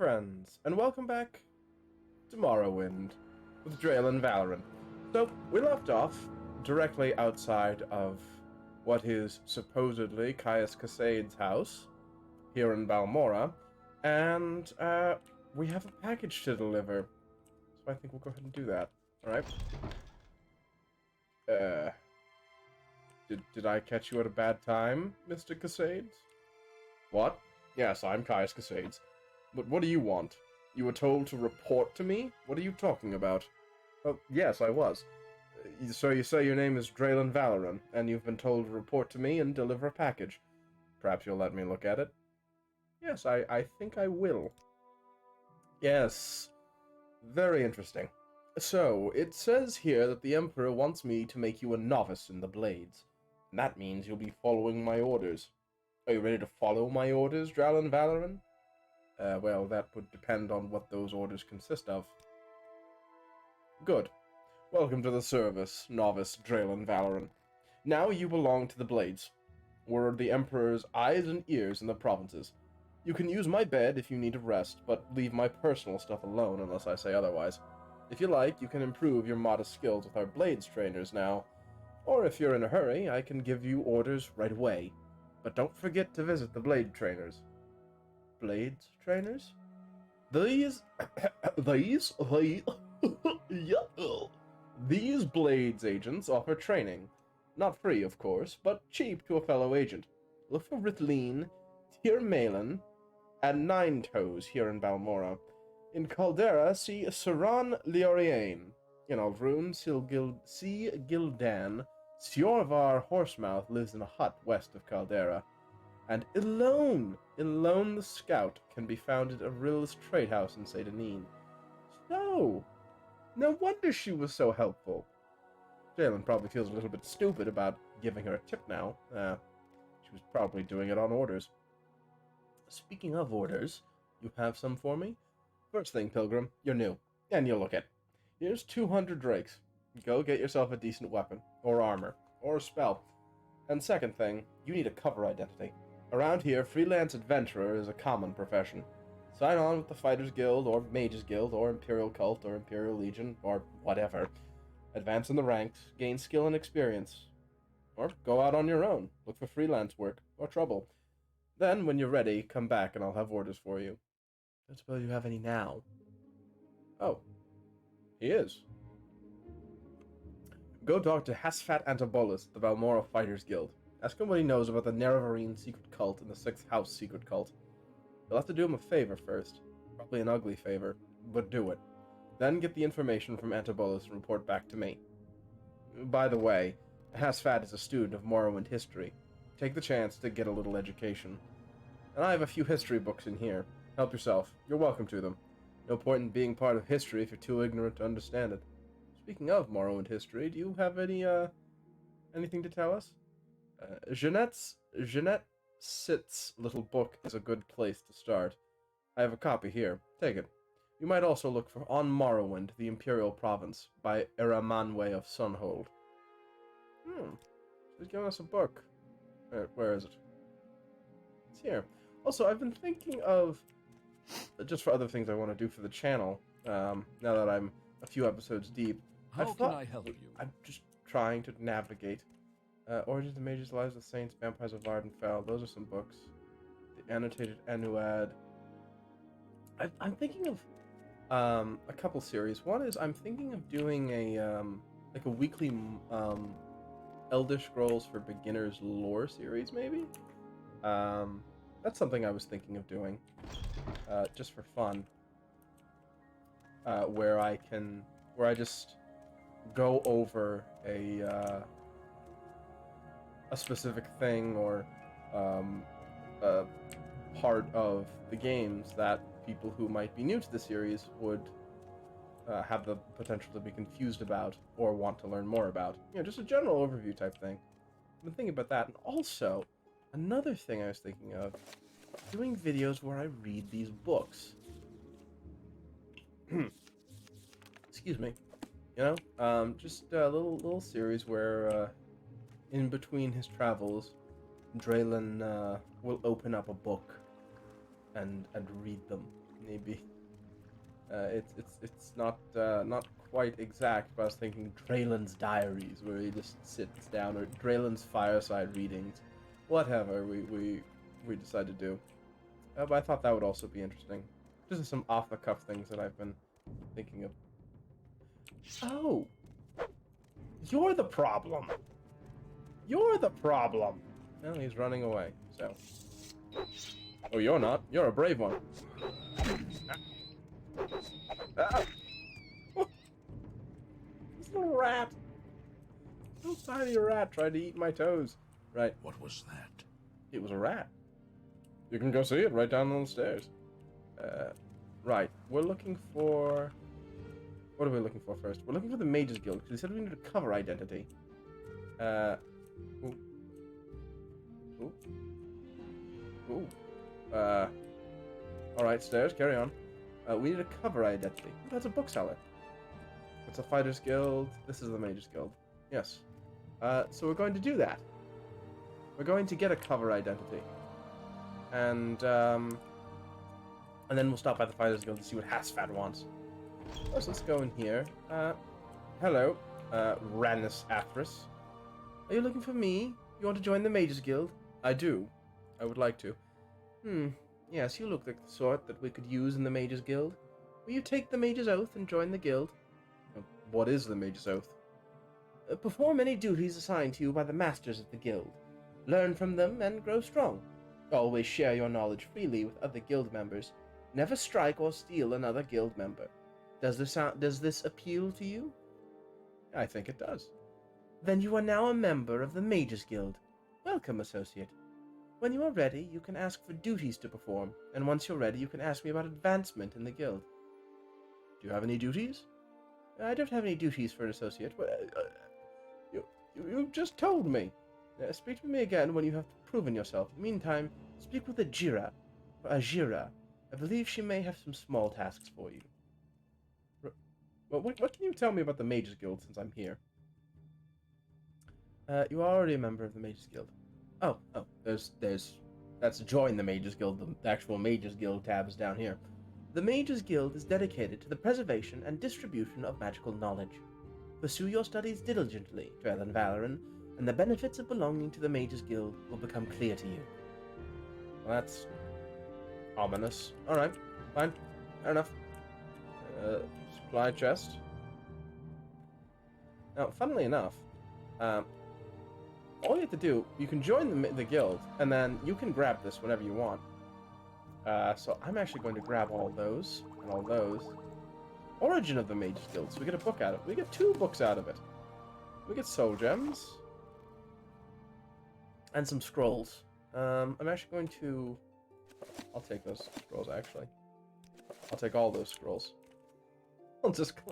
friends, and welcome back to Morrowind with Draelon Valorant. So, we left off directly outside of what is supposedly Caius Cosades' house here in Balmora, and we have a package to deliver. So I think we'll go ahead and do that. Alright. Did I catch you at a bad time, Mr. Cosades? What? Yes, I'm Caius Cosades. But what do you want? You were told to report to me? What are you talking about? Oh, yes, I was. So you say your name is Draelon Valorant, and you've been told to report to me and deliver a package. Perhaps you'll let me look at it? Yes, I think I will. Yes. Very interesting. So, it says here that the Emperor wants me to make you a novice in the Blades. And that means you'll be following my orders. Are you ready to follow my orders, Draelon Valorant? Well, that would depend on what those orders consist of. Good. Welcome to the service, novice Draelon Valorant. Now you belong to the Blades. We're the Emperor's eyes and ears in the provinces. You can use my bed if you need to rest, but leave my personal stuff alone unless I say otherwise. If you like, you can improve your modest skills with our Blades trainers now. Or if you're in a hurry, I can give you orders right away. But don't forget to visit the Blade trainers. Blades trainers? These Blades agents offer training. Not free, of course, but cheap to a fellow agent. Look for Ritleen, Tyr Malin, and Nine Toes here in Balmora. In Caldera, see Saran Lioriane. In Aldrune, see Gildan. Siorvar Horsemouth lives in a hut west of Caldera. And Ilone the Scout can be found at Aril's trade house in Saint Denis. So, no wonder she was so helpful. Jalen probably feels a little bit stupid about giving her a tip now. She was probably doing it on orders. Speaking of orders, you have some for me? First thing, Pilgrim, you're new, and you'll look it. Here's 200 drakes. Go get yourself a decent weapon, or armor, or a spell. And second thing, you need a cover identity. Around here, freelance adventurer is a common profession. Sign on with the Fighters Guild, or Mages Guild, or Imperial Cult, or Imperial Legion, or whatever. Advance in the ranks, gain skill and experience. Or go out on your own, look for freelance work, or trouble. Then, when you're ready, come back and I'll have orders for you. Don't suppose you have any now. Oh. He is. Go talk to Hasfat Antibolus, the Balmora Fighters Guild. Ask him what he knows about the Nerevarine secret cult and the Sixth House secret cult. You'll have to do him a favor first. Probably an ugly favor, but do it. Then get the information from Antibolus and report back to me. By the way, Hasfat is a student of Morrowind history. Take the chance to get a little education. And I have a few history books in here. Help yourself. You're welcome to them. No point in being part of history if you're too ignorant to understand it. Speaking of Morrowind history, do you have anything to tell us? Jeanette Sitt's little book is a good place to start. I have a copy here. Take it. You might also look for On Morrowind, the Imperial Province, by Eramanwe of Sunhold. She's giving us a book. Where is it? It's here. Also, I've been thinking of, just for other things I want to do for the channel, now that I'm a few episodes deep. How can I help you? I'm just trying to navigate. Origins of Mages, Lives of Saints, Vampires of Vardenfell. Those are some books. The Annotated Annuad. I'm thinking of a couple series. One is I'm thinking of doing a weekly Elder Scrolls for Beginners lore series, maybe. That's something I was thinking of doing, just for fun. Where I just go over a specific thing or a part of the games that people who might be new to the series would have the potential to be confused about or want to learn more about. You know, just a general overview type thing. I've been thinking about that, and also another thing I was thinking of, doing videos where I read these books. Excuse me. You know, just a little series where in between his travels, Draelon will open up a book and read them. maybe. It's not quite exact, but I was thinking Draelon's diaries, where he just sits down, or Draelon's fireside readings, whatever we decide to do. But I thought that would also be interesting. Just some off the cuff things that I've been thinking of. Oh, you're the problem. You're the problem. Well, he's running away. So. Oh, you're not. You're a brave one. Ah. Oh. This little rat. Little tiny rat tried to eat my toes. Right. What was that? It was a rat. You can go see it right down on the stairs. Right. We're looking for... What are we looking for first? We're looking for the Mages Guild, because he said we need a cover identity. Ooh. Ooh. Ooh. Alright, stairs, carry on. We need a cover identity. Ooh, that's a bookseller. It's a Fighters Guild. This is the Mages Guild. Yes. So we're going to do that. We're going to get a cover identity. And then we'll stop by the Fighters Guild to see what Hasfat wants. First, let's go in here. Hello, Ranus Athris. Are you looking for me? You want to join the Mages Guild? I do. I would like to. Yes, you look like the sort that we could use in the Mages Guild. Will you take the Mage's Oath and join the guild? What is the Mage's Oath? Perform any duties assigned to you by the masters of the guild. Learn from them and grow strong. Always share your knowledge freely with other guild members. Never strike or steal another guild member. Does this appeal to you? I think it does. Then you are now a member of the Mages Guild. Welcome, associate. When you are ready, you can ask for duties to perform, and once you're ready, you can ask me about advancement in the guild. Do you have any duties? I don't have any duties for an associate. You just told me. Speak to me again when you have proven yourself. Meantime, speak with Ajira. I believe she may have some small tasks for you. Well, what can you tell me about the Mages Guild since I'm here? You are already a member of the Mages Guild. Oh, that's join the Mages Guild. The actual Mages Guild tab is down here. The Mages Guild is dedicated to the preservation and distribution of magical knowledge. Pursue your studies diligently, Draelon Valoran, and the benefits of belonging to the Mages Guild will become clear to you. Well, that's ominous. Alright, fine. Fair enough. Supply chest. Now, funnily enough, all you have to do, you can join the guild, and then you can grab this whenever you want. So I'm actually going to grab all those, and all those. Origin of the Mages Guild, so we get a book out of it. We get 2 books out of it. We get soul gems. And some scrolls. I'm actually going to... I'll take those scrolls, actually. I'll take all those scrolls.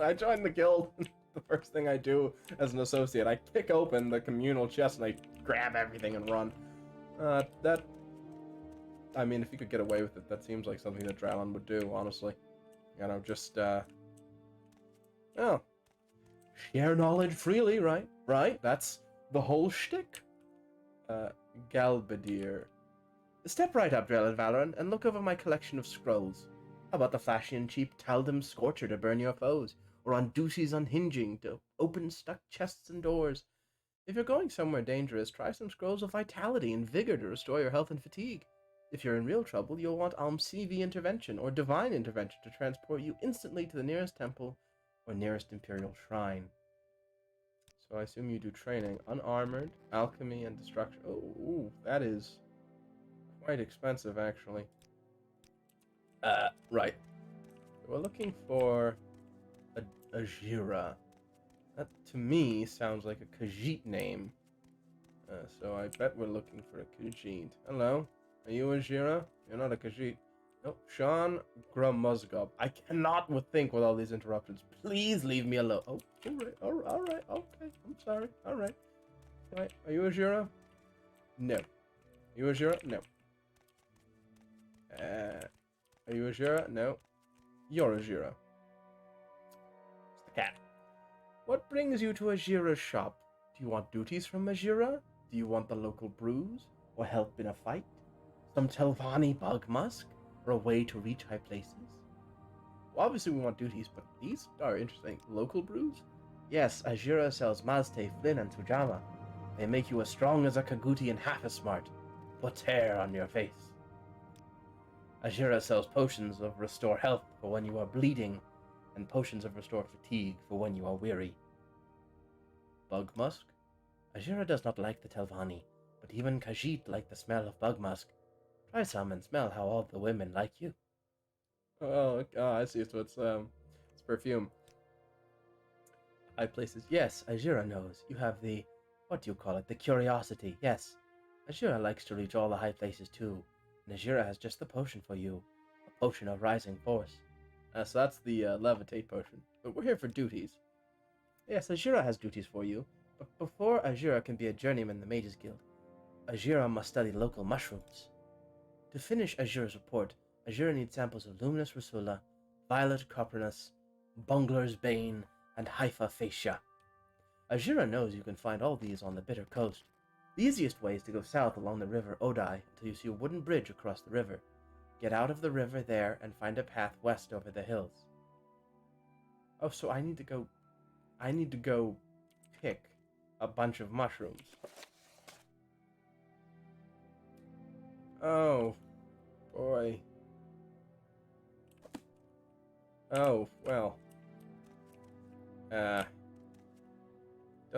I join the guild. The first thing I do as an associate, I kick open the communal chest and I grab everything and run. I mean, if you could get away with it, that seems like something that Draelon would do, honestly. You know, just, oh. Share knowledge freely, right? Right? That's the whole shtick. Galbadir. Step right up, Draelon Valoran, and look over my collection of scrolls. How about the flashy and cheap Taldum Scorcher to burn your foes, or on Ducey's Unhinging to open stuck chests and doors? If you're going somewhere dangerous, try some scrolls of vitality and vigor to restore your health and fatigue. If you're in real trouble, you'll want CV Intervention or Divine Intervention to transport you instantly to the nearest temple or nearest Imperial Shrine. So I assume you do training. Unarmored, Alchemy, and Destruction. Oh, ooh, that is quite expensive, actually. Right. We're looking for a Jira. That, to me, sounds like a Khajiit name. So I bet we're looking for a Khajiit. Hello? Are you a Jira? You're not a Khajiit. Nope. Sean Gramuzgob. I cannot think with all these interruptions. Please leave me alone. Oh, alright, okay. I'm sorry. Alright. Alright. Are you a Jira? No. Are you a Jira? No. Are you a Jira? No. You're a Jira. It's the cat. What brings you to a Jira shop? Do you want duties from a Jira? Do you want the local brews? Or help in a fight? Some Telvanni bug musk? Or a way to reach high places? Well, obviously we want duties, but these are interesting. Local brews? Yes, Azura sells Mazte, Flynn, and Tujama. They make you as strong as a Khajiit and half as smart. Put hair on your face. Azura sells potions of restore health for when you are bleeding, and potions of restore fatigue for when you are weary. Bug musk? Azura does not like the Telvanni, but even Khajiit like the smell of bug musk. Try some and smell how all the women like you. Oh, I see. So it's perfume. High places. Yes, Azura knows. You have the, what do you call it? The curiosity. Yes. Azura likes to reach all the high places too. And Azura has just the potion for you. A potion of rising force. So that's the levitate potion. But we're here for duties. Yes, Azura has duties for you. But before Azura can be a journeyman in the Mages Guild, Azura must study local mushrooms. To finish Azura's report, Azura needs samples of Luminous Rusula, Violet Coprinus, Bungler's Bane, and Haifa Fascia. Azura knows you can find all these on the Bitter Coast. The easiest way is to go south along the river Odai until you see a wooden bridge across the river. Get out of the river there and find a path west over the hills. Oh, so I need to go pick a bunch of mushrooms. Oh, boy. Oh, well. I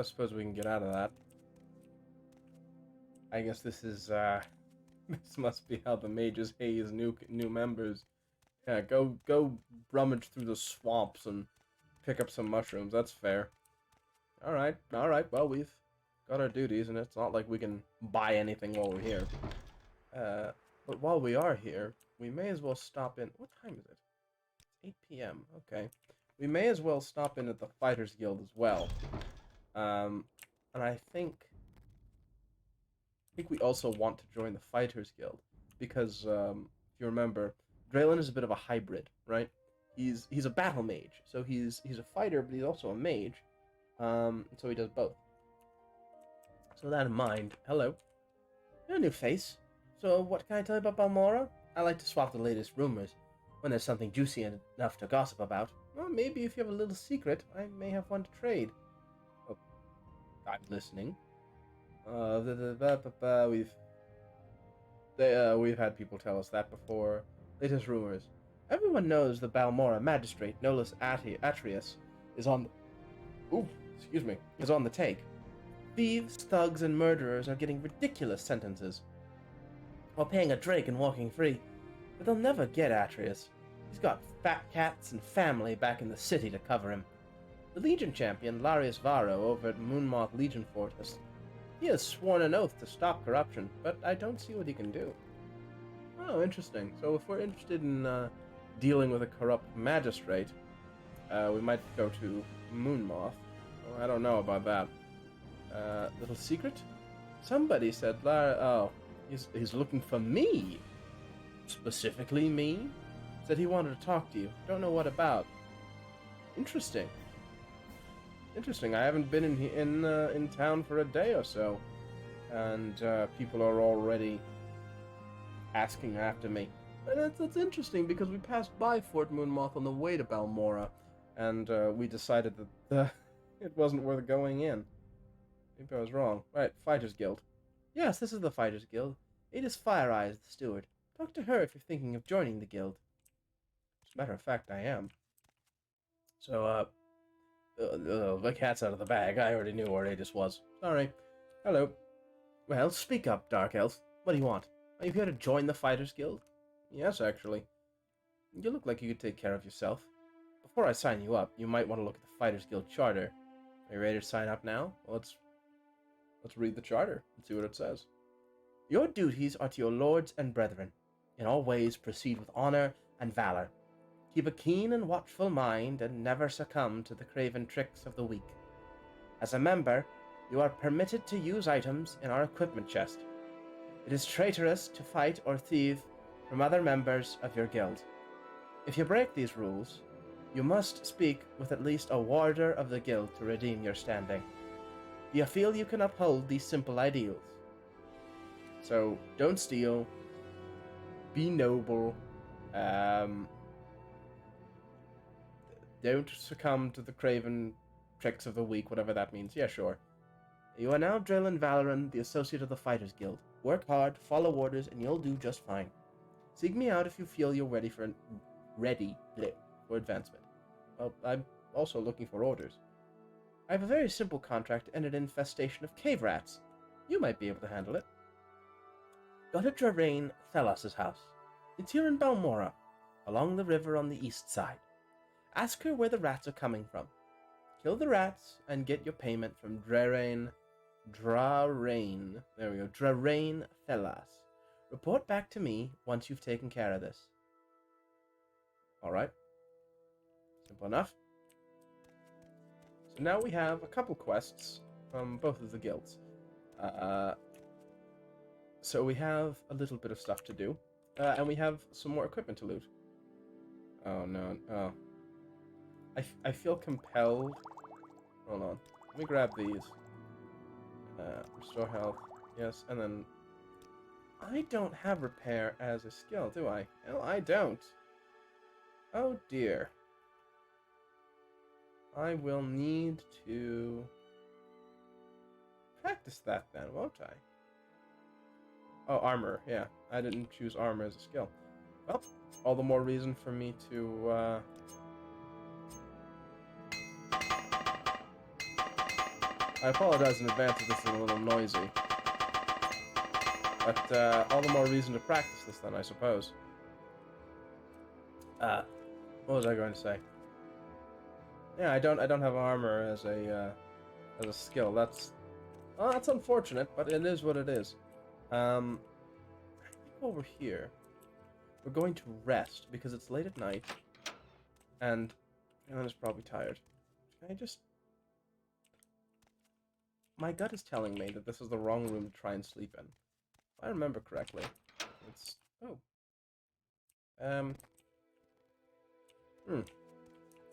suppose we can get out of that. I guess this is, this must be how the mages haze new members. Yeah, go rummage through the swamps and pick up some mushrooms. That's fair. Alright, well, we've got our duties, and it's not like we can buy anything while we're here. But while we are here, we may as well stop in... What time is it? It's 8 p.m. Okay. We may as well stop in at the Fighters Guild as well. And I think we also want to join the Fighters Guild. Because, if you remember, Draelon is a bit of a hybrid, right? He's a battle mage. So he's a fighter, but he's also a mage. So he does both. So that in mind, hello. You're a new face. So what can I tell you about Balmora? I like to swap the latest rumors when there's something juicy enough to gossip about. Well, maybe if you have a little secret, I may have one to trade. Oh, I'm listening. We've had people tell us that before. Latest rumors. Everyone knows the Balmora magistrate, Nolus Atreus, is on the take. Thieves, thugs, and murderers are getting ridiculous sentences while paying a drake and walking free, but they'll never get Atreus. He's got fat cats and family back in the city to cover him. The Legion champion, Larius Varro, over at Moonmoth Legion Fort, he has sworn an oath to stop corruption, but I don't see what he can do. Oh, interesting. So if we're interested in dealing with a corrupt magistrate, we might go to Moonmoth. Oh, I don't know about that. Little secret? Somebody said he's looking for me. Specifically me? Said he wanted to talk to you. Don't know what about. Interesting. I haven't been in town for a day or so, and people are already asking after me. And that's interesting because we passed by Fort Moonmoth on the way to Balmora, and we decided that it wasn't worth going in. Maybe I was wrong. Right, Fighters Guild. Yes, this is the Fighters Guild. Ada's Fire Eye is the steward. Talk to her if you're thinking of joining the guild. As a matter of fact, I am. So, the cat's out of the bag. I already knew where Adis was. Sorry. Hello. Well, speak up, Dark Elf. What do you want? Are you here to join the Fighters Guild? Yes, actually. You look like you could take care of yourself. Before I sign you up, you might want to look at the Fighters Guild charter. Are you ready to sign up now? Well, let's read the charter and see what it says. Your duties are to your lords and brethren. In all ways proceed with honor and valor. Keep a keen and watchful mind and never succumb to the craven tricks of the weak. As a member, you are permitted to use items in our equipment chest. It is traitorous to fight or thieve from other members of your guild. If you break these rules, you must speak with at least a warder of the guild to redeem your standing. Do you feel you can uphold these simple ideals? So, don't steal, be noble, Don't succumb to the craven tricks of the weak, whatever that means. Yeah, sure. You are now Draelon Valoran, the associate of the Fighters Guild. Work hard, follow orders, and you'll do just fine. Seek me out if you feel you're ready for advancement. Well, I'm also looking for orders. I have a very simple contract and an infestation of cave rats. You might be able to handle it. Go to Draelon Thelas' house. It's here in Balmora, along the river on the east side. Ask her where the rats are coming from. Kill the rats and get your payment from Draelon Thelas. Report back to me once you've taken care of this. Alright. Simple enough. So now we have a couple quests from both of the guilds. So we have a little bit of stuff to do. And we have some more equipment to loot. Oh no. Oh. I feel compelled. Hold on. Let me grab these. Restore health. Yes, and then... I don't have repair as a skill, do I? No, I don't. Oh dear. I will need to practice that then, won't I? Oh, armor. Yeah, I didn't choose armor as a skill. Well, all the more reason for me to, I apologize in advance if this is a little noisy. But, all the more reason to practice this then, I suppose. What was I going to say? Yeah, I don't have armor as a skill. That's unfortunate, but it is what it is. I think while we're here, we're going to rest because it's late at night, and Alan is probably tired. Can I just... My gut is telling me that this is the wrong room to try and sleep in. If I remember correctly, it's... Oh.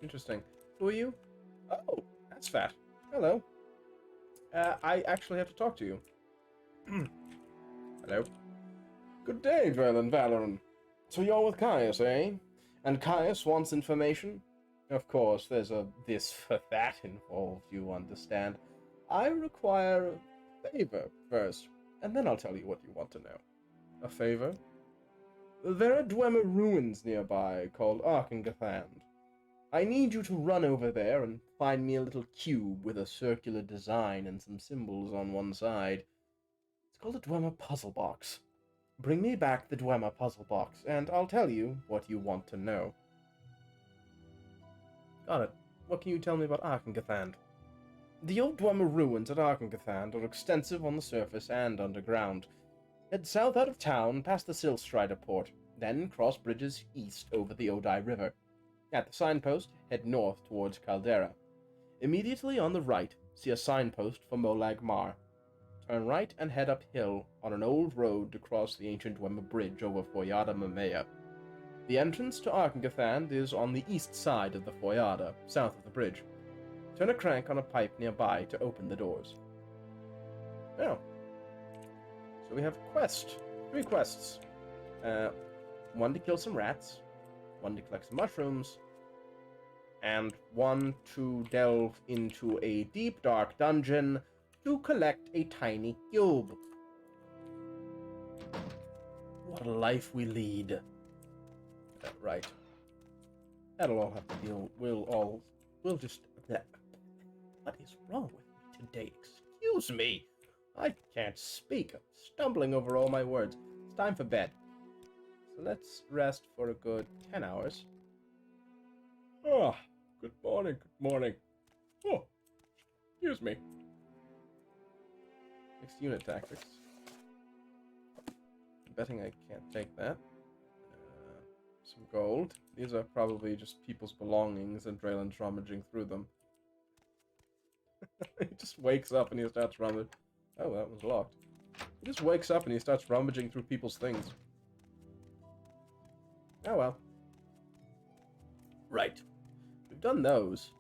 Interesting. Who are you? Oh, that's fat. Hello. I actually have to talk to you. Hello. Good day, Draelon Valoran. So you're with Caius, eh? And Caius wants information? Of course, there's a this for that involved, you understand. I require a favor first, and then I'll tell you what you want to know. A favor? There are Dwemer ruins nearby called Argonian. I need you to run over there and find me a little cube with a circular design and some symbols on one side. It's called a Dwemer puzzle box. Bring me back the Dwemer puzzle box, and I'll tell you what you want to know. Got it. What can you tell me about Argonian? The old Dwemer ruins at Argonian are extensive on the surface and underground. Head south out of town, past the Silstrider port, then cross bridges east over the Odai River. At the signpost, head north towards Caldera. Immediately on the right, see a signpost for Molag Mar. Turn right and head uphill on an old road to cross the ancient Dwemer Bridge over Foyada Mamea. The entrance to Argonian is on the east side of the Foyada, south of the bridge. Turn a crank on a pipe nearby to open the doors. Oh. So we have a quest. 3 quests. One to kill some rats, 1 to collect some mushrooms, and 1 to delve into a deep, dark dungeon to collect a tiny cube. What a life we lead. Right. That'll all have to deal. We'll just... What is wrong with me today? Excuse me. I can't speak. I'm stumbling over all my words. It's time for bed. So let's rest for a good 10 hours. Ah, good morning, good morning. Oh, excuse me. Next unit tactics. I'm betting I can't take that. Some gold. These are probably just people's belongings and Draelon's rummaging through them. He just wakes up and he starts rummaging. Oh, that was locked. He just wakes up and he starts rummaging through people's things. Oh well. Right. We've done those.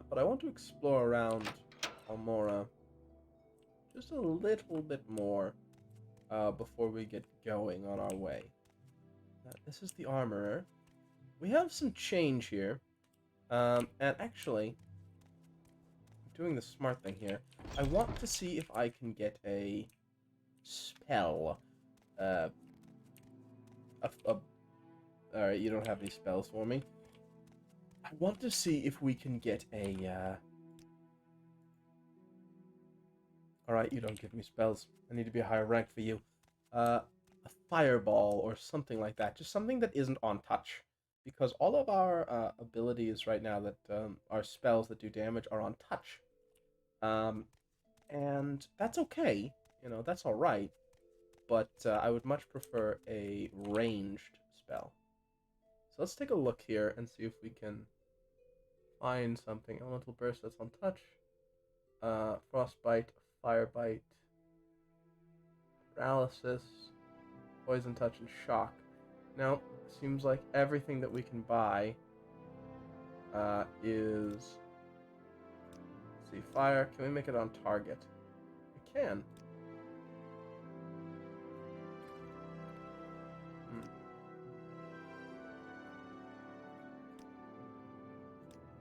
But I want to explore around Balmora just a little bit more before we get going on our way. This is the armorer. We have some change here. And actually, I'm doing the smart thing here. I want to see if I can get a spell. Alright, you don't have any spells for me. I want to see if we can get a, Alright, you don't give me spells. I need to be a higher rank for you. A fireball or something like that. Just something that isn't on touch. Because all of our abilities right now that are spells that do damage are on touch. And that's okay. You know, that's alright. But I would much prefer a ranged spell. So let's take a look here and see if we can find something. Elemental Burst that's on touch. Frostbite, Firebite, Paralysis, Poison Touch, and Shock. Now, it seems like everything that we can buy is... Let's see, Fire. Can we make it on target? We can.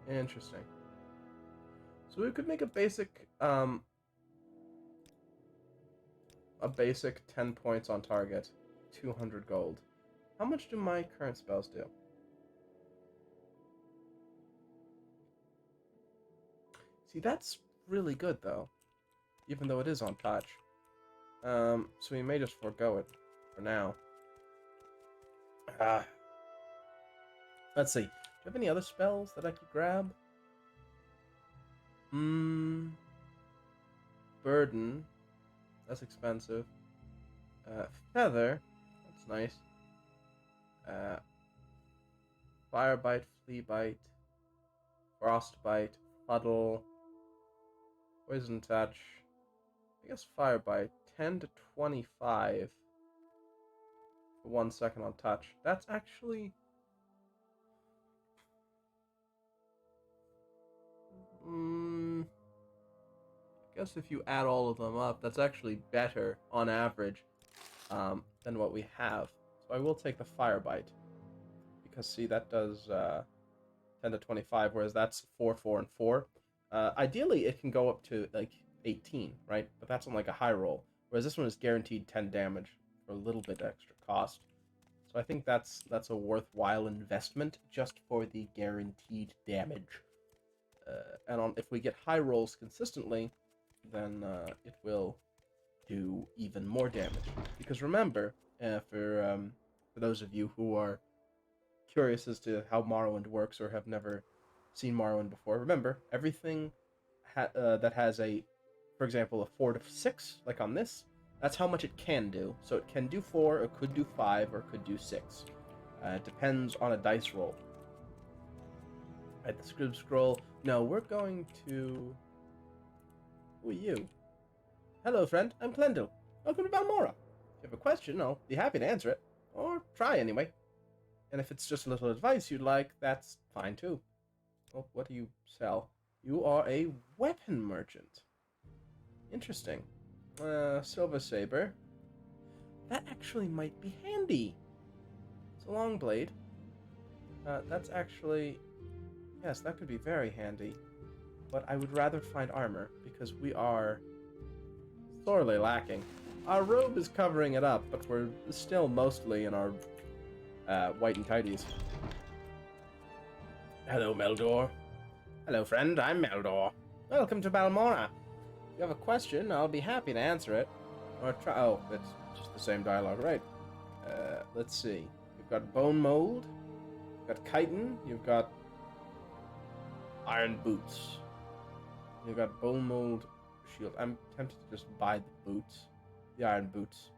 Interesting. So we could make a basic 10 points on target, 200 gold. How much do my current spells do? See, that's really good though, even though it is on touch. So we may just forego it for now. Let's see. Do you have any other spells that I could grab? Burden. That's expensive. Feather. That's nice. Firebite, Fleabite, Frostbite, Fuddle, Poison Touch. I guess Firebite. 10 to 25 for 1 second on touch. That's actually... I guess if you add all of them up, that's actually better on average than what we have. So I will take the Firebite. Because, see, that does 10 to 25, whereas that's 4, 4, and 4. Ideally, it can go up to, like, 18, right? But that's on, like, a high roll. Whereas this one is guaranteed 10 damage for a little bit extra cost. So I think that's a worthwhile investment just for the guaranteed damage. And if we get high rolls consistently, then it will do even more damage. Because remember, for those of you who are curious as to how Morrowind works or have never seen Morrowind before, remember, everything that has for example, a 4 to 6, like on this, that's how much it can do. So it can do 4, it could do 5, or it could do 6. It depends on a dice roll. Right, the Scrib Scroll. No, we're going to... Who are you? Hello, friend. I'm Clendil. Welcome to Balmora. If you have a question, I'll be happy to answer it. Or try, anyway. And if it's just a little advice you'd like, that's fine, too. Oh, what do you sell? You are a weapon merchant. Interesting. Silver Saber. That actually might be handy. It's a long blade. That's actually... Yes, that could be very handy. But I would rather find armor, because we are sorely lacking. Our robe is covering it up, but we're still mostly in our white and tidies. Hello, Meldor. Hello, friend. I'm Meldor. Welcome to Balmora. If you have a question, I'll be happy to answer it. Or try... Oh, that's just the same dialogue, right? Let's see. You've got Bone Mold. You've got Chitin. You've got Iron Boots. You've got Bone Mold Shield. I'm tempted to just buy the boots. The Iron Boots.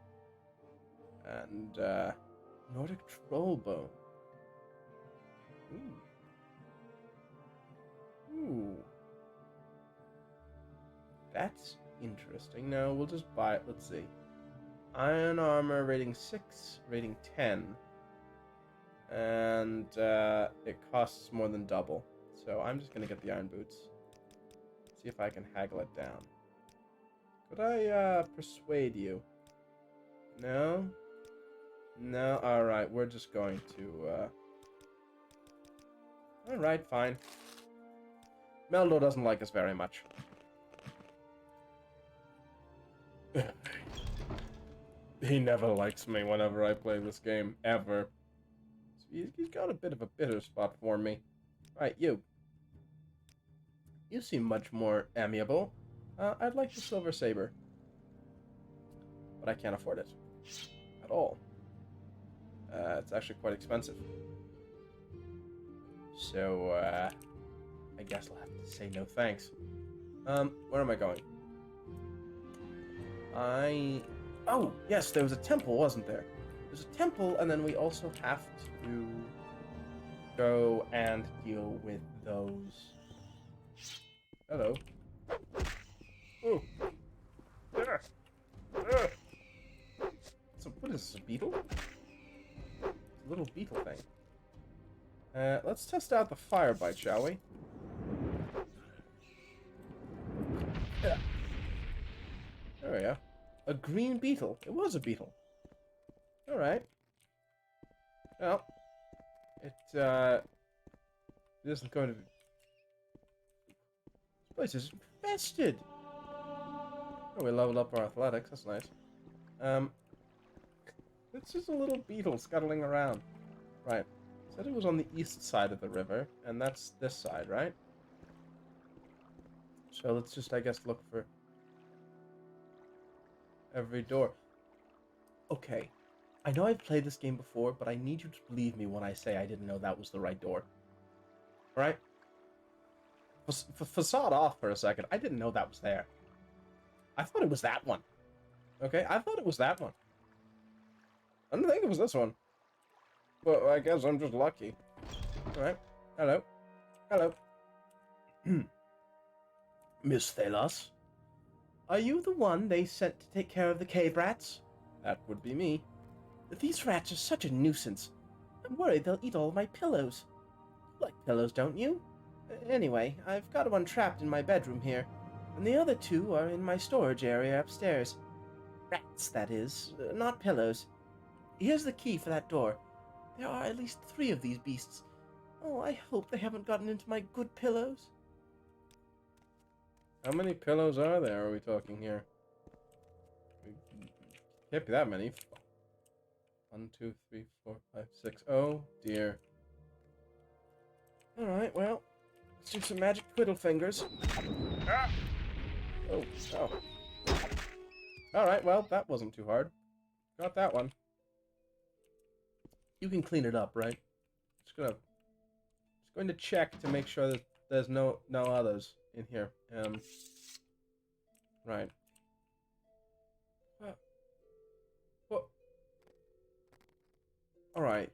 And, Nordic Trollbone. Ooh. Ooh. That's interesting. No, we'll just buy it. Let's see. Iron Armor, rating 6, rating 10. And, it costs more than double. So I'm just gonna get the Iron Boots. See if I can haggle it down. Could I, persuade you? No? No? Alright, we're just going to, Alright, fine. Meldor doesn't like us very much. He never likes me whenever I play this game, ever. So he's got a bit of a bitter spot for me. Right, you. You seem much more amiable. I'd like the Silver Saber. But I can't afford it. At all. It's actually quite expensive. So, I guess I'll have to say no thanks. Where am I going? Oh, yes, there was a temple, wasn't there? There's a temple, and then we also have to go and deal with those. Hello. Oh. So, what is this, a beetle? It's a little beetle thing. Let's test out the fire bite, shall we? Yeah. There we go. A green beetle. It was a beetle. Alright. Well, it isn't going to be... This place is infested! Oh, we leveled up our athletics. That's nice. It's just a little beetle scuttling around. Right. Said it was on the east side of the river, and that's this side, right? So let's just, I guess, look for every door. Okay. I know I've played this game before, but I need you to believe me when I say I didn't know that was the right door. Alright? Facade off for a second. I didn't know that was there. I thought it was that one. Okay? I thought it was that one. I didn't think it was this one. Well, I guess I'm just lucky. Alright. Hello. Hello. Miss Thalos? Are you the one they sent to take care of the cave rats? That would be me. These rats are such a nuisance. I'm worried they'll eat all my pillows. You like pillows, don't you? Anyway, I've got one trapped in my bedroom here, and the other two are in my storage area upstairs. Rats, that is, not pillows. Here's the key for that door. There are at least 3 of these beasts. Oh, I hope they haven't gotten into my good pillows. How many pillows are we talking here? Can't be that many. 1, 2, 3, 4, 5, 6. Oh, dear. Alright, well, let's do some magic twiddle fingers. Ah! Oh, oh. Alright, well, that wasn't too hard. Got that one. You can clean it up, right? Just going to check to make sure that there's no others in here. Right. What? Alright.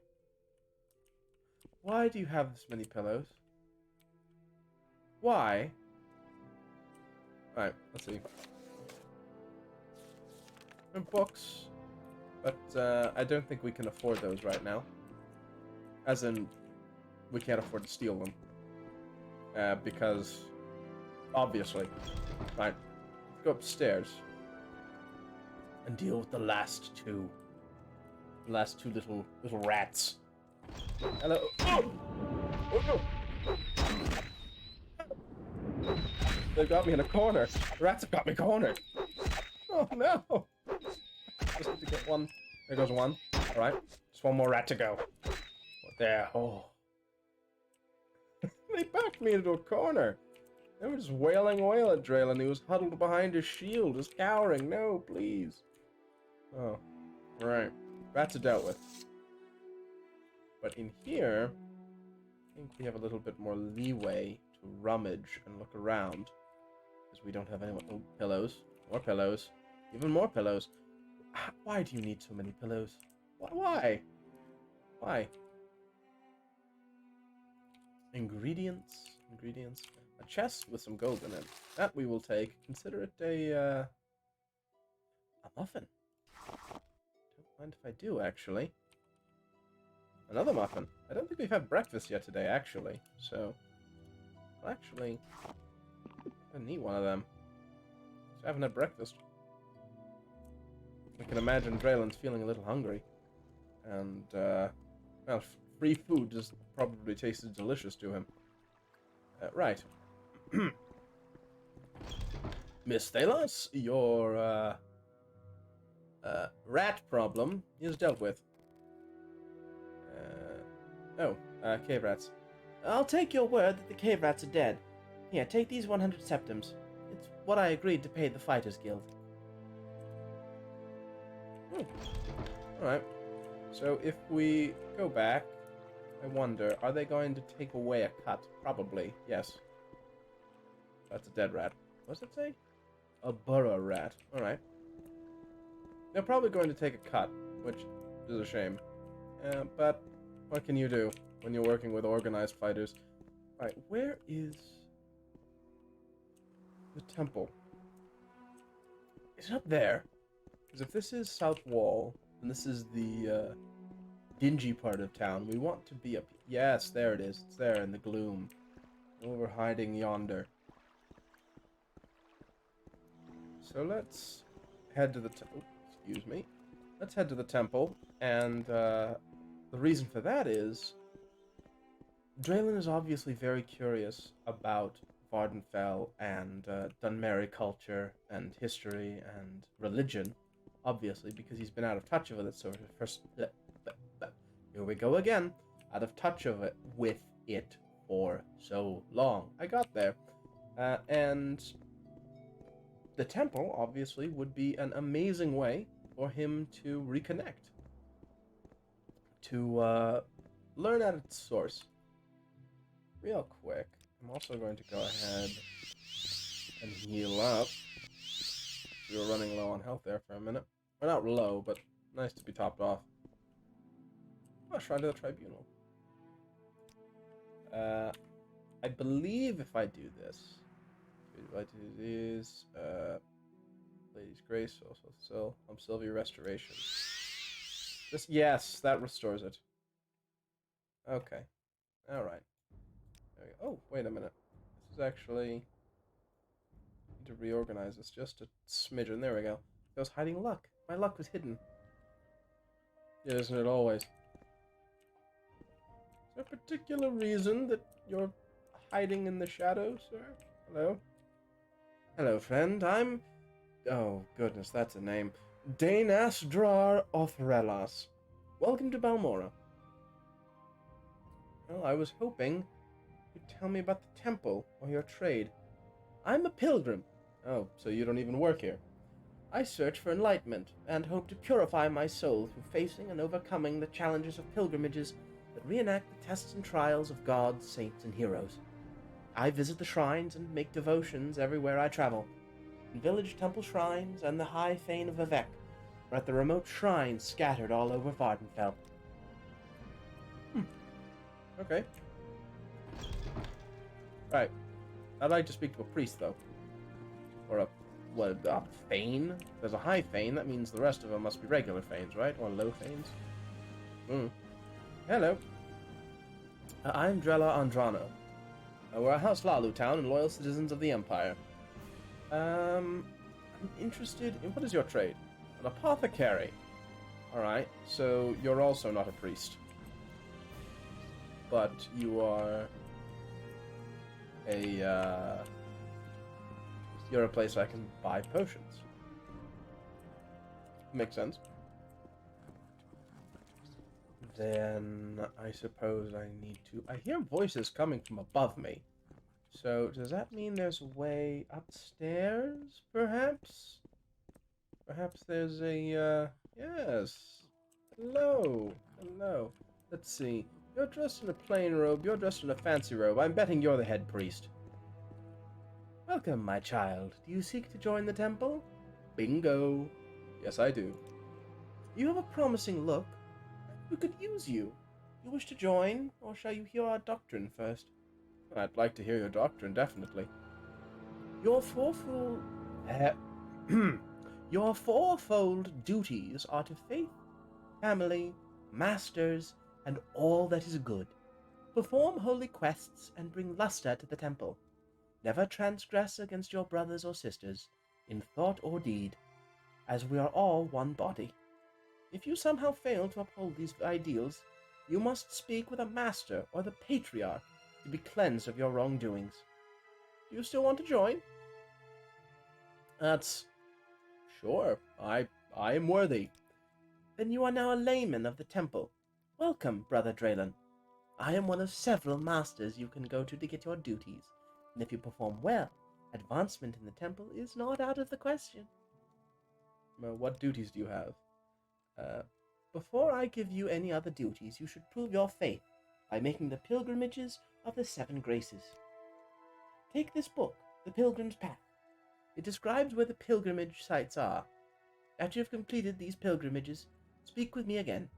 Why do you have this many pillows? Why? Alright, let's see. And books. But, I don't think we can afford those right now. As in, we can't afford to steal them. Because, obviously. Right. Let's go upstairs. And deal with the last 2. The last 2 little rats. Hello. Oh! Oh no! They've got me in a corner. The rats have got me cornered. Oh no! Just need to get one. There goes one. Alright. Just one more rat to go. There. Oh. They backed me into a corner. They were just wailing away at Draelon. He was huddled behind his shield, just cowering. No, please. Oh. Right. Rats are dealt with. But in here, I think we have a little bit more leeway to rummage and look around. Because we don't have any... Oh, pillows. More pillows. Even more pillows. Why do you need so many pillows? Why? Why? Ingredients. A chest with some gold in it. That we will take. Consider it a muffin. Don't mind if I do, actually. Another muffin. I don't think we've had breakfast yet today, actually. So, I'll actually need one of them. Just haven't had breakfast. I can imagine Draelon's feeling a little hungry. And, well, free food just probably tasted delicious to him. Right. Miss Thalos, your rat problem is dealt with. Cave rats. I'll take your word that the cave rats are dead. Here, take these 100 septums. It's what I agreed to pay the Fighters Guild. Alright. So if we go back, I wonder, are they going to take away a cut? Probably, yes. That's a dead rat. What does it say? A burrow rat. Alright. They're probably going to take a cut, which is a shame. But what can you do when you're working with organized fighters? Alright, where is the temple? Is it up there? Because if this is South Wall, and this is the dingy part of town, we want to be up here. Yes, there it is. It's there in the gloom. Over hiding yonder. So let's head to the temple. Excuse me. Let's head to the temple, and the reason for that is Draelon is obviously very curious about Vardenfell and Dunmerry culture and history and religion, obviously, because he's been out of touch with it. So first, here we go again, out of touch of it with it for so long. I got there, and the temple obviously would be an amazing way for him to reconnect, to learn at its source. Real quick, I'm also going to go ahead and heal up. We were running low on health there for a minute. Or not low, but nice to be topped off. Oh, Shrine to the Tribunal. I believe if I do this, Lady's Grace, also still, Sylvia Restoration. This, yes, that restores it. Okay. Alright. There we go. Oh, wait a minute. This is actually... need to reorganize this just a smidgen. There we go. I was hiding luck. My luck was hidden. Yeah, isn't it always? Is there a particular reason that you're hiding in the shadows, sir? Hello? Hello, friend. I'm... oh, goodness, that's a name. Danas Drar Othrelas. Welcome to Balmora. Well, I was hoping you'd tell me about the temple or your trade. I'm a pilgrim. Oh, so you don't even work here. I search for enlightenment and hope to purify my soul through facing and overcoming the challenges of pilgrimages that reenact the tests and trials of gods, saints, and heroes. I visit the shrines and make devotions everywhere I travel. In village temple shrines and the high fane of Vivek, or at the remote shrines scattered all over Vardenfell. Okay. Right. I'd like to speak to a priest, though. Or a fane? If there's a high fane, that means the rest of them must be regular fanes, right? Or low fanes? Hello. I'm Drella Andrano. We're a House Lalu town and loyal citizens of the Empire. I'm interested in... what is your trade? An apothecary. Alright, so you're also not a priest. But you are a, you're a place I can buy potions. Makes sense. Then I suppose I need to... I hear voices coming from above me. So does that mean there's a way upstairs, perhaps? Perhaps there's a, yes. Hello. Hello. Let's see. You're dressed in a plain robe, you're dressed in a fancy robe. I'm betting you're the head priest. Welcome, my child. Do you seek to join the temple? Bingo. Yes, I do. You have a promising look. We could use you. You wish to join, or shall you hear our doctrine first? I'd like to hear your doctrine, definitely. Your fourfold... your fourfold duties are to faith, family, masters, and all that is good. Perform holy quests and bring luster to the temple. Never transgress against your brothers or sisters, in thought or deed, as we are all one body. If you somehow fail to uphold these ideals, You must speak with a master or the patriarch to be cleansed of your wrongdoings. Do you still want to join? That's... Sure, I am worthy. Then you are now a layman of the temple. Welcome, Brother Draelon. I am one of several masters you can go to get your duties, and if you perform well, advancement in the temple is not out of the question. Well, what duties do you have? Before I give you any other duties, you should prove your faith by making the pilgrimages of the 7 graces. Take this book, The Pilgrim's Path. It describes where the pilgrimage sites are. After you have completed these pilgrimages, speak with me again.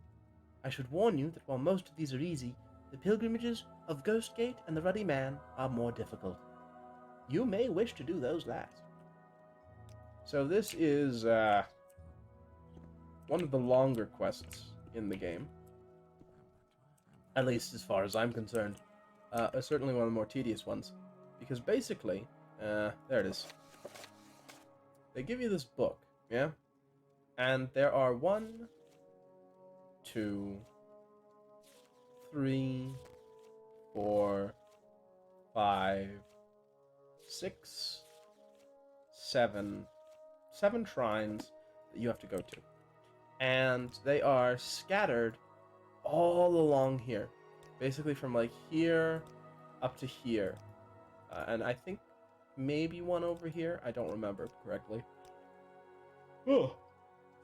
I should warn you that while most of these are easy, the pilgrimages of Ghostgate and the Ruddy Man are more difficult. You may wish to do those last. So this is one of the longer quests in the game. At least as far as I'm concerned. Certainly one of the more tedious ones. Because basically, there it is. They give you this book, yeah? And there are 1, 2, 3, 4, 5, 6, 7 shrines that you have to go to. And they are scattered all along here. Basically from like here up to here. And I think maybe one over here. I don't remember correctly. Oh.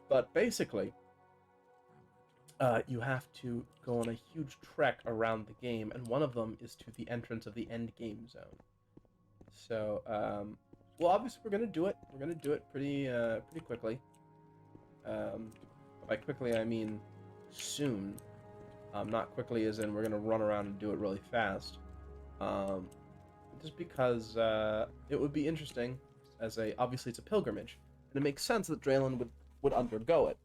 But basically, you have to go on a huge trek around the game, and one of them is to the entrance of the end game zone. So, well, obviously we're gonna do it. We're gonna do it pretty quickly. By quickly, I mean soon. Not quickly as in we're gonna run around and do it really fast. Just because it would be interesting as obviously it's a pilgrimage, and it makes sense that Draelon would undergo it.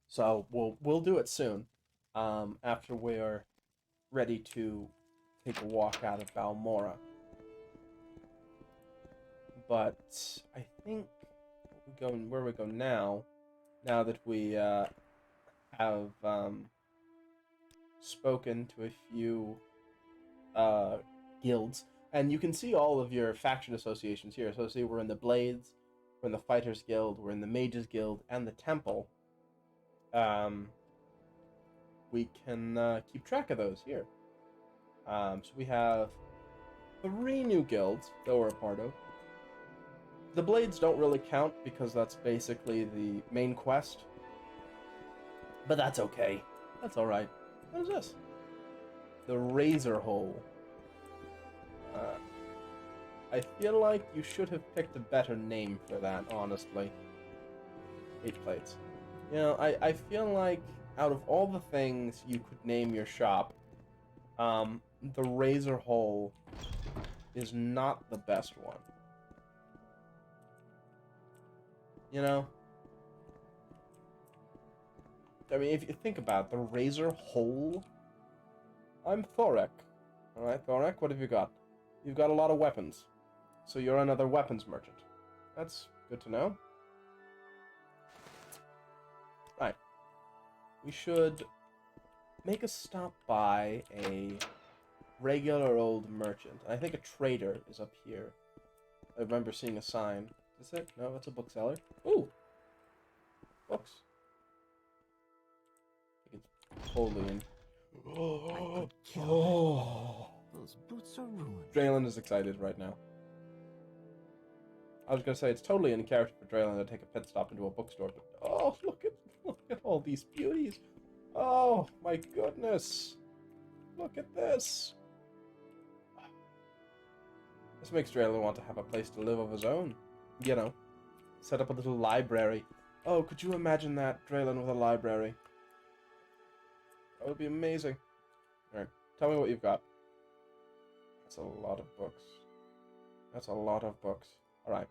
So we'll do it soon, after we're ready to take a walk out of Balmora. But I think where we go now that we have spoken to a few guilds, and you can see all of your faction associations here. So see, we're in the Blades, we're in the Fighters Guild, we're in the Mages Guild, and the Temple. We can keep track of those here. So we have 3 new guilds that we're a part of. The Blades don't really count because that's basically the main quest. But that's okay. That's alright. What is this? The Razor Hole. I feel like you should have picked a better name for that, honestly. 8 plates. You know, I feel like out of all the things you could name your shop, the Razor Hole is not the best one. You know? I mean, if you think about it, the Razor Hole... I'm Thorek. Alright, Thorek, what have you got? You've got a lot of weapons. So you're another weapons merchant. That's good to know. Right. We should make a stop by a regular old merchant. I think a trader is up here. I remember seeing a sign. Is it? No, it's a bookseller. Ooh! Books. I think it's totally in. Oh! Those boots are ruined. Draelon is excited right now. I was gonna say it's totally in character for Draelon to take a pit stop into a bookstore, but oh, look at all these beauties. Oh my goodness. Look at this. This makes Draelon want to have a place to live of his own. You know, set up a little library. Oh, could you imagine that, Draelon with a library? That would be amazing. Alright, tell me what you've got. That's a lot of books. That's a lot of books. Alright.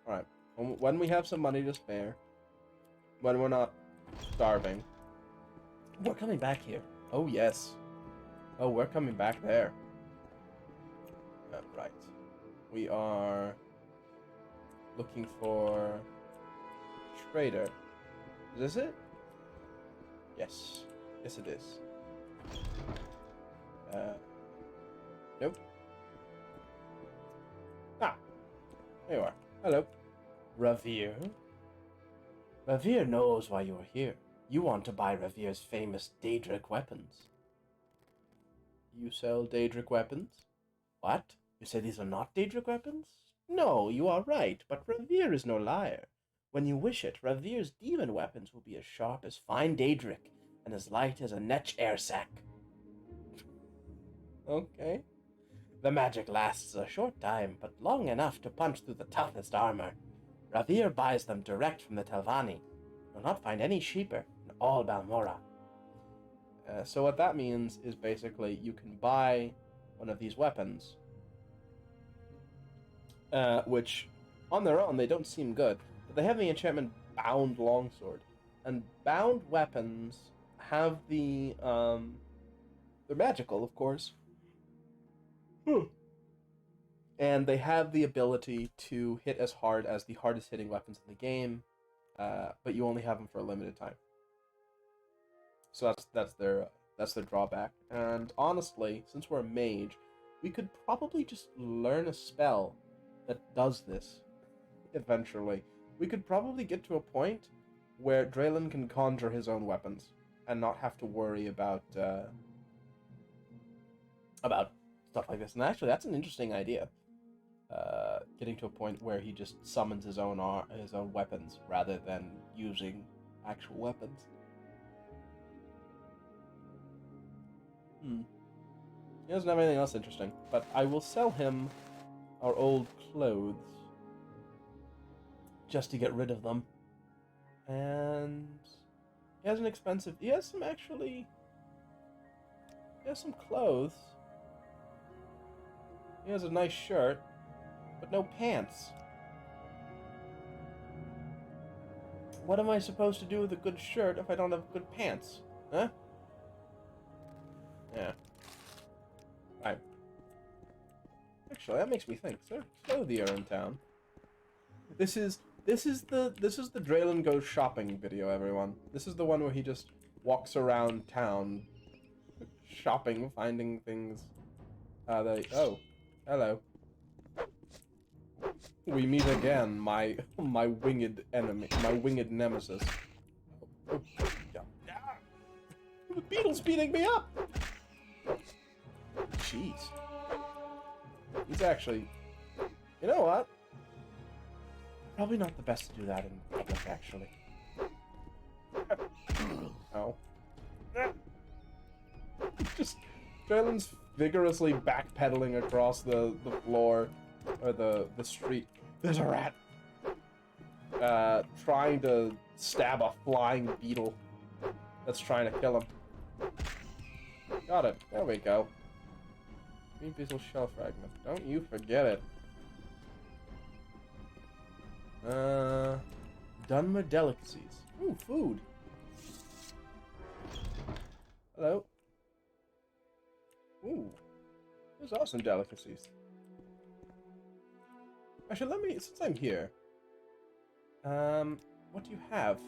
Alright. When we have some money to spare, when we're not starving, we're coming back here. Oh, yes. Oh, we're coming back there. Right. We are looking for trader. Is this it? Yes. Yes, it is. Nope. Ah, there you are. Hello. Ravir? Ravir knows why you are here. You want to buy Ravir's famous Daedric weapons. You sell Daedric weapons? What? You say these are not Daedric weapons? No, you are right, but Ravir is no liar. When you wish it, Ravir's demon weapons will be as sharp as fine Daedric and as light as a Netch air sack. Okay. The magic lasts a short time, but long enough to punch through the toughest armor. Ravir buys them direct from the Telvanni. You'll not find any cheaper in all Balmora. So what that means is basically you can buy one of these weapons, which on their own they don't seem good, but they have the enchantment Bound Longsword, and bound weapons have the they're magical, of course. And they have the ability to hit as hard as the hardest hitting weapons in the game, but you only have them for a limited time. So that's their drawback. And honestly, since we're a mage, we could probably just learn a spell that does this eventually. We could probably get to a point where Draelon can conjure his own weapons and not have to worry about stuff like this. And actually, that's an interesting idea. Getting to a point where he just summons his own weapons rather than using actual weapons. He doesn't have anything else interesting, but I will sell him our old clothes just to get rid of them. And he has some clothes. He has a nice shirt, but no pants. What am I supposed to do with a good shirt if I don't have good pants? Huh? Yeah. Right. Actually, that makes me think. Is there a clothier in town? This is the Draelon Goes Shopping video, everyone. This is the one where he just walks around town shopping, finding things. Oh, hello. We meet again, my winged enemy, my winged nemesis. Oh, yeah. The beetle's beating me up! Jeez. He's actually... You know what? Probably not the best to do that in public, actually. Oh. Just... Draelon's vigorously backpedaling across the floor, or the street. There's a rat! Trying to stab a flying beetle that's trying to kill him. Got it. There we go. Green beetle shell fragment. Don't you forget it. Dunmer delicacies. Ooh, food. Hello. Ooh. There's awesome delicacies. Actually, since I'm here, what do you have?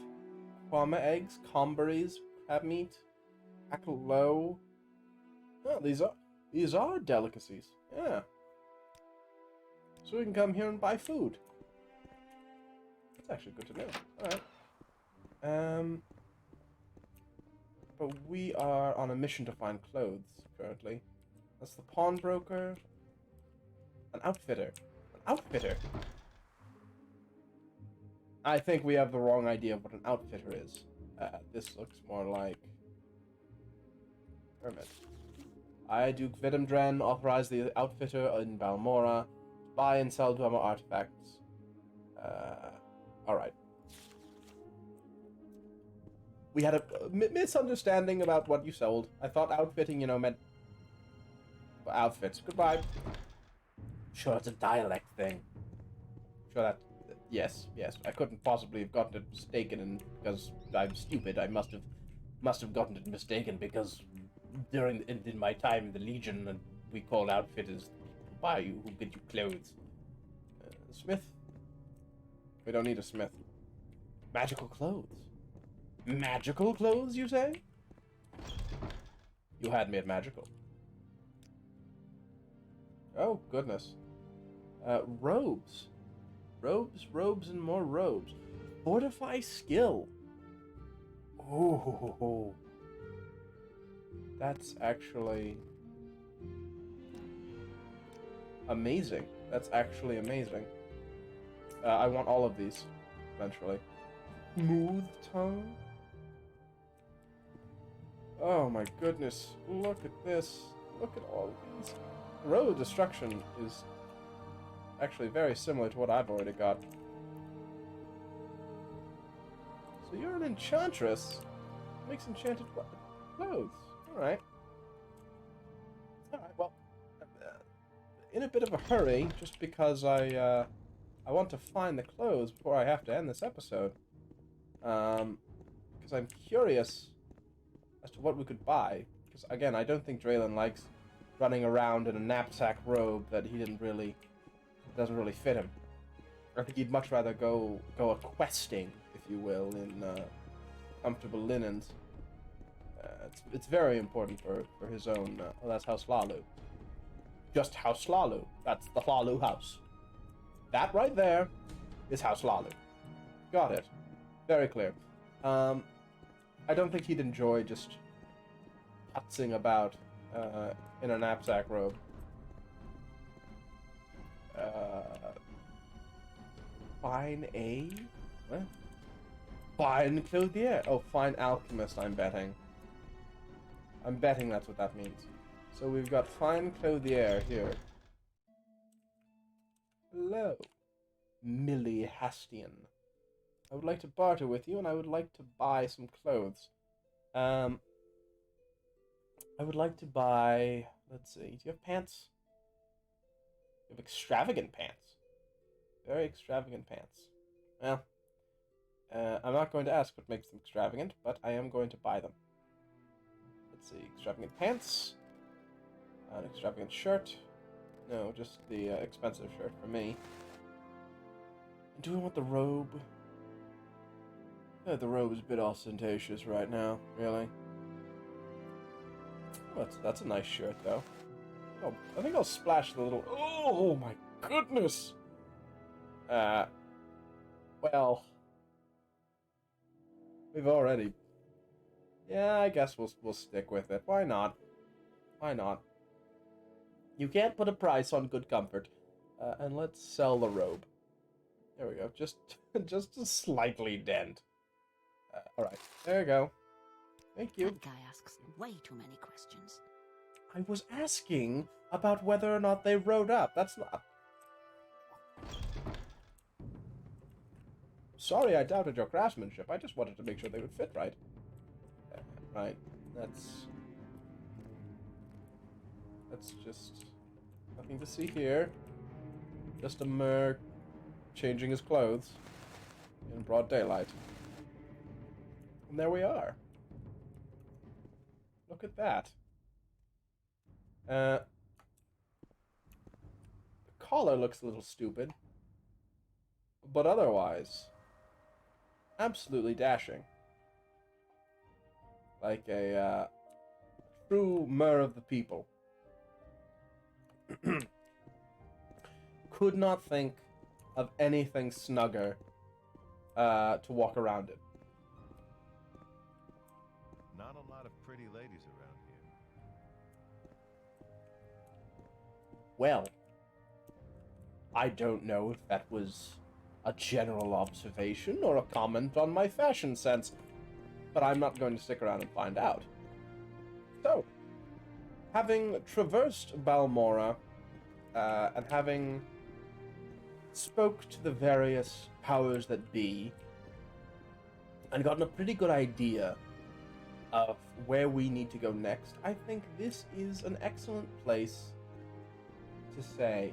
Kwama eggs, comberries, crab meat, akalo. Oh, these are delicacies. Yeah. So we can come here and buy food. That's actually good to know. Alright. But we are on a mission to find clothes, currently. That's the pawnbroker. An outfitter. An outfitter! I think we have the wrong idea of what an outfitter is. This looks more like... Hermit. I, Duke Vidamdren, authorize the outfitter in Balmora to buy and sell Dwemer artifacts. Alright. We had a misunderstanding about what you sold. I thought outfitting, meant outfits. Goodbye. Sure, it's a dialect thing. Sure that... Yes. I couldn't possibly have gotten it mistaken, and because I'm stupid, I must have gotten it mistaken because in my time in the Legion, we called outfitters who get you clothes. Smith? We don't need a smith. Magical clothes. Magical clothes, you say? You had me at magical. Oh, goodness. Robes. Robes, and more robes. Fortify skill. Oh. That's actually amazing. That's actually amazing. I want all of these, eventually. Smooth tongue. Oh my goodness. Look at this. Look at all of these. Road of Destruction is actually very similar to what I've already got. So you're an enchantress. Makes enchanted clothes. Alright. Alright, well, in a bit of a hurry, just because I want to find the clothes before I have to end this episode. Because I'm curious as to what we could buy. Because, again, I don't think Draelon likes running around in a knapsack robe that he doesn't really fit him. I think he'd much rather go a-questing, if you will, in comfortable linens. It's very important for his own... well, that's House Lalu. Just House Lalu. That's the Lalu house. That right there is House Lalu. Got it. Very clear. I don't think he'd enjoy just putzing about in a knapsack robe. Fine A? What? Fine clothier? Oh, fine alchemist, I'm betting. I'm betting that's what that means. So we've got fine clothier here. Hello, Millie Hastian. I would like to barter with you, and I would like to buy some clothes. I would like to buy... Let's see. Do you have pants? You have extravagant pants. Very extravagant pants. Well, I'm not going to ask what makes them extravagant, but I am going to buy them. Let's see. Extravagant pants. An extravagant shirt. No, just the expensive shirt for me. Do we want the robe? The robe is a bit ostentatious right now, really. Oh, that's a nice shirt, though. Oh, I think I'll splash the little... Oh, my goodness! Well... We've already... Yeah, I guess we'll stick with it. Why not? Why not? You can't put a price on good comfort. And let's sell the robe. There we go. Just a slightly dent. Alright, there you go. Thank you. That guy asks way too many questions. I was asking about whether or not they rode up. That's not... Sorry I doubted your craftsmanship. I just wanted to make sure they would fit right. Right. That's just... nothing to see here. Just a mer changing his clothes in broad daylight. And there we are. Look at that. The collar looks a little stupid, but otherwise, absolutely dashing. Like a true mer of the people. Could not think of anything snugger to walk around in. Not a lot of pretty ladies around here. Well, I don't know if that was a general observation or a comment on my fashion sense, but I'm not going to stick around and find out. So, having traversed Balmora, and having spoke to the various powers that be, and gotten a pretty good idea of where we need to go next, I think this is an excellent place to say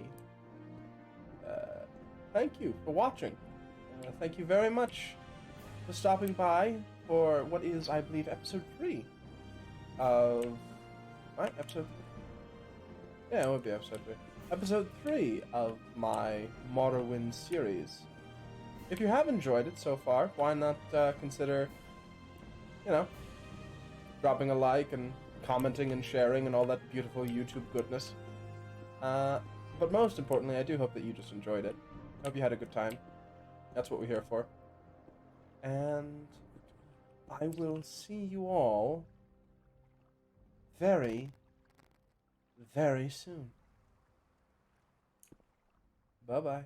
thank you for watching. Thank you very much for stopping by for what is, I believe, episode 3 of... Right? Episode 3? Yeah, it would be episode 3. Episode 3 of my Morrowind series. If you have enjoyed it so far, why not consider you know, dropping a like and commenting and sharing and all that beautiful YouTube goodness. But most importantly, I do hope that you just enjoyed it. I hope you had a good time. That's what we're here for. And I will see you all very, very soon. Bye-bye.